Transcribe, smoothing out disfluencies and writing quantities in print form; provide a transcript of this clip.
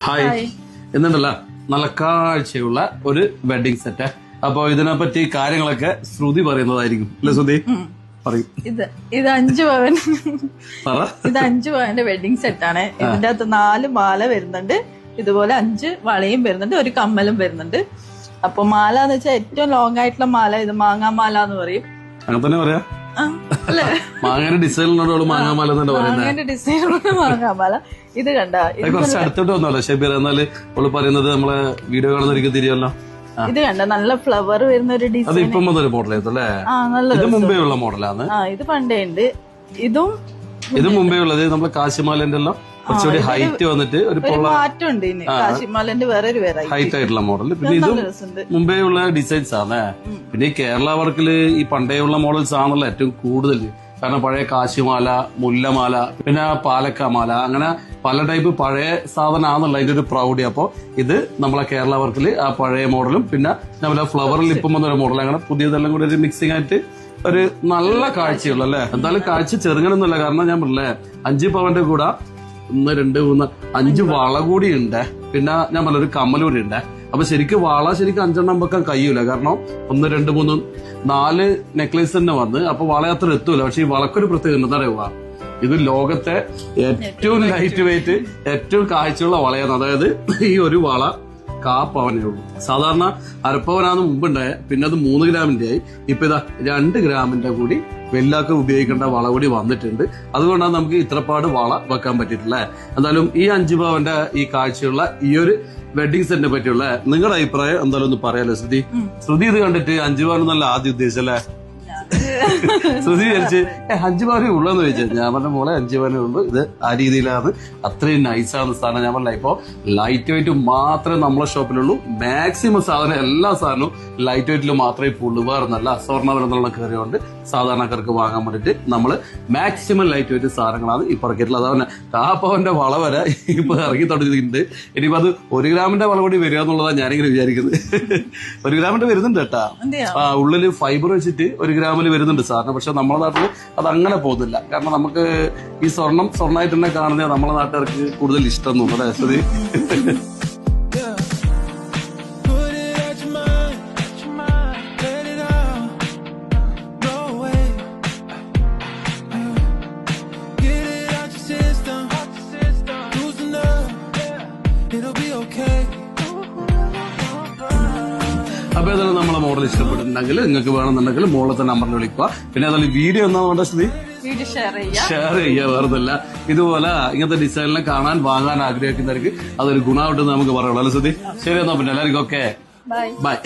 Hi എന്നുണ്ടല്ല നല്ല കാഴ്ചയുള്ള ഒരു wedding set. അപ്പൊ ഇതിനെപ്പറ്റി കാര്യങ്ങളൊക്കെ ശ്രുതി പറയുന്നതായിരിക്കും അല്ലെ ശ്രുതി? പറയും. ഇത് 5 പവൻ ഇത് 5 പവന്റെ വെഡിങ് സെറ്റ് ആണ്. ഇതിന്റെ അകത്ത് 4 മാല വരുന്നുണ്ട്, ഇതുപോലെ 5 വളയും വരുന്നുണ്ട്, ഒരു കമ്മലും വരുന്നുണ്ട്. അപ്പൊ മാല എന്ന് വെച്ചാൽ ഏറ്റവും ലോങ് ആയിട്ടുള്ള മാല ഇത് മാങ്ങാമാല എന്ന് പറയും. അങ്ങനെ തന്നെ പറയാ. മാങ്ങയുടെ ഡിസൈനിനോട് മാങ്ങാമാല മാങ്ങയുടെ ഡിസൈനിലുള്ള മാങ്ങാമാല. ഇത് കണ്ട കുറച്ച് അടുത്തോട്ട് വന്നല്ലോ ഷബീർ. എന്നാല് അവള് പറയുന്നത് നമ്മളെ വീഡിയോ കാണുന്നവർക്ക് തിരിയല്ലോ. ഇത് കണ്ട നല്ല ഫ്ലവർ വരുന്ന ഒരു ഡിസൈൻ. അത് ഇപ്പം വന്നൊരു മോഡലായിരുന്നു അല്ലേ? ഇത് മുമ്പേ ഉള്ള മോഡലാണ്. ഇത് പണ്ടേ ഉണ്ട്. ഇത് മുമ്പേ ഉള്ളത് നമ്മളെ കാശിമാലന്റെ എല്ലാം കുറച്ചുകൂടി ഹൈറ്റ് വന്നിട്ട് ഒരു മാറ്റമുണ്ട്. കാശിമാലന്റെ വേറൊരു ഹൈറ്റ് ആയിട്ടുള്ള മോഡൽ. പിന്നെ ഇതും മുമ്പേ ഉള്ള ഡിസൈൻസ് ആണ്. പിന്നെ ഈ കേരള വർക്കില് ഈ പണ്ടേ ഉള്ള മോഡൽസ് ആണല്ലോ ഏറ്റവും കൂടുതൽ. കാരണം പഴയ കാശിമാല, മുല്ലമാല, പിന്നെ പാലക്കാമാല, അങ്ങനെ പല ടൈപ്പ് പഴയ സാധനമാണല്ലോ അതിന്റെ ഒരു പ്രൗഢി. അപ്പൊ ഇത് നമ്മളെ കേരള വർക്കിൽ ആ പഴയ മോഡലും പിന്നെ നമ്മളെ ഫ്ലവറിൽ ഇപ്പം വന്നൊരു മോഡൽ, അങ്ങനെ പുതിയതെല്ലാം കൂടി ഒരു മിക്സിംഗ് ആയിട്ട് ഒരു നല്ല കാഴ്ചയുള്ള അല്ലേ. എന്തായാലും കാഴ്ച ചെറുങ്ങനൊന്നുമല്ല. കാരണം ഞാൻ പറഞ്ഞില്ലേ 5 പവന്റെ കൂടെ 1, 2, 3, 5 വള കൂടി ഉണ്ട്. പിന്നെ ഞാൻ പറഞ്ഞ ഒരു കമ്മൽ കൂടി ഉണ്ട്. അപ്പൊ ശരിക്കും വള ശരിക്കും 5 എണ്ണം വെക്കാൻ കഴിയൂല. കാരണം 1, 2, 3, 4 നെക്ലേസ് തന്നെ വന്ന് അപ്പൊ വള അത്ര എത്തൂല. പക്ഷെ ഈ വളക്കൊരു പ്രത്യേകത എന്താ പറയുക, ഇത് ലോകത്തെ ഏറ്റവും ലൈറ്റ് വെയിറ്റ് ഏറ്റവും കാഴ്ചയുള്ള വളയാണ്. അതായത് ഈ ഒരു വള 1/4 പവനേ ഉള്ളൂ. സാധാരണ 1/2 പവനാണ് മുമ്പുണ്ടായ, പിന്നെ അത് 3 ഗ്രാമിന്റെ ആയി. ഇപ്പൊ ഇതാ 2 ഗ്രാമിന്റെ കൂടി വെല്ലാക്ക് ഉപയോഗിക്കേണ്ട വള കൂടി വന്നിട്ടുണ്ട്. അതുകൊണ്ടാണ് നമുക്ക് ഇത്രപ്പാട് വള വെക്കാൻ പറ്റിയിട്ടില്ലേ. എന്തായാലും ഈ 5 പവന്റെ ഈ കാഴ്ചയുള്ള ഈ ഒരു വെഡിങ് സെറ്റിനെ പറ്റിയുള്ള നിങ്ങളുടെ അഭിപ്രായം എന്തായാലും ഒന്ന് പറയാലോ ശ്രുതി? ശ്രുതി ഇത് കണ്ടിട്ട് 5 പവൻ എന്നല്ല ആദ്യം ഉദ്ദേശിച്ചല്ലേ? ശ്രുതി വിചാരിച്ച് 5 പവനേ ഉള്ളൂന്ന് ചോദിച്ചത്. ഞാൻ പറഞ്ഞ മോളെ 5 പവനേ ഉള്ളൂ. ഇത് ആ രീതിയിലാണ്. അത്രയും നൈസാണ് സാധനം. ഞാൻ പറഞ്ഞ ഇപ്പൊ ലൈറ്റ് വെയിറ്റ് മാത്രമേ നമ്മളെ ഷോപ്പിലുള്ളൂ. മാക്സിമം സാധനം എല്ലാ സാധനവും ലൈറ്റ് വെയിറ്റിൽ മാത്രമേ ഇപ്പോൾ ഉള്ളൂ. വേറെ നല്ല സ്വർണ്ണ എന്നുള്ള കയറിയോണ്ട് സാധാരണക്കാർക്ക് വാങ്ങാൻ വേണ്ടിട്ട് നമ്മള് മാക്സിമം ലൈറ്റ് വെയിറ്റ് സാധനങ്ങളാണ് ഇപ്പൊ ഇറക്കിയിട്ടുള്ളത്. അതുപോലെ 1/4 പവന്റെ വള വരെ ഇപ്പൊ ഇറക്കി തുടങ്ങിയിട്ടുണ്ട്. ഇനിയിപ്പോ അത് 1 ഗ്രാമിന്റെ വള കൂടി വരിക എന്നുള്ളതാണ് ഞാനിങ്ങനെ വിചാരിക്കുന്നത്. 1 ഗ്രാമിന്റെ വരുന്നുണ്ട് കേട്ടാ. ഉള്ളില് ഫൈബർ വെച്ചിട്ട് 1 ഗ്രാമിൽ വരുന്നുണ്ട് സാറിന്. പക്ഷെ നമ്മുടെ നാട്ടിൽ അത് അങ്ങനെ പോകുന്നില്ല. കാരണം നമുക്ക് ഈ സ്വർണ്ണമായിട്ട് തന്നെ കാണുന്നത് നമ്മളെ നാട്ടുകാർക്ക് കൂടുതൽ ഇഷ്ടം തോന്നുന്നു അല്ലേ ശ്രുതി? അപ്പൊ ഏതായാലും നമ്മളെ മോഡൽ ഇഷ്ടപ്പെട്ടിട്ടുണ്ടെങ്കിൽ നിങ്ങൾക്ക് വേണമെന്നുണ്ടെങ്കിൽ മോളത്തെ നമ്പറിൽ വിളിക്കുക. പിന്നെ ഏതായാലും വീഡിയോ എന്നാ വേണ്ട ശ്രുതി? ഷെയർ ചെയ്യുക, വേറെതല്ല. ഇതുപോലെ ഇങ്ങനത്തെ ഡിസൈനിനെ കാണാൻ വാങ്ങാൻ ആഗ്രഹിക്കുന്നവർക്ക് അതൊരു ഗുണമായിട്ടെന്ന് നമുക്ക് പറയുള്ളൂ അല്ലെ ശ്രുതി? ശരി എന്നാ പിന്നെ എല്ലാവർക്കും ഓക്കെ ബൈ.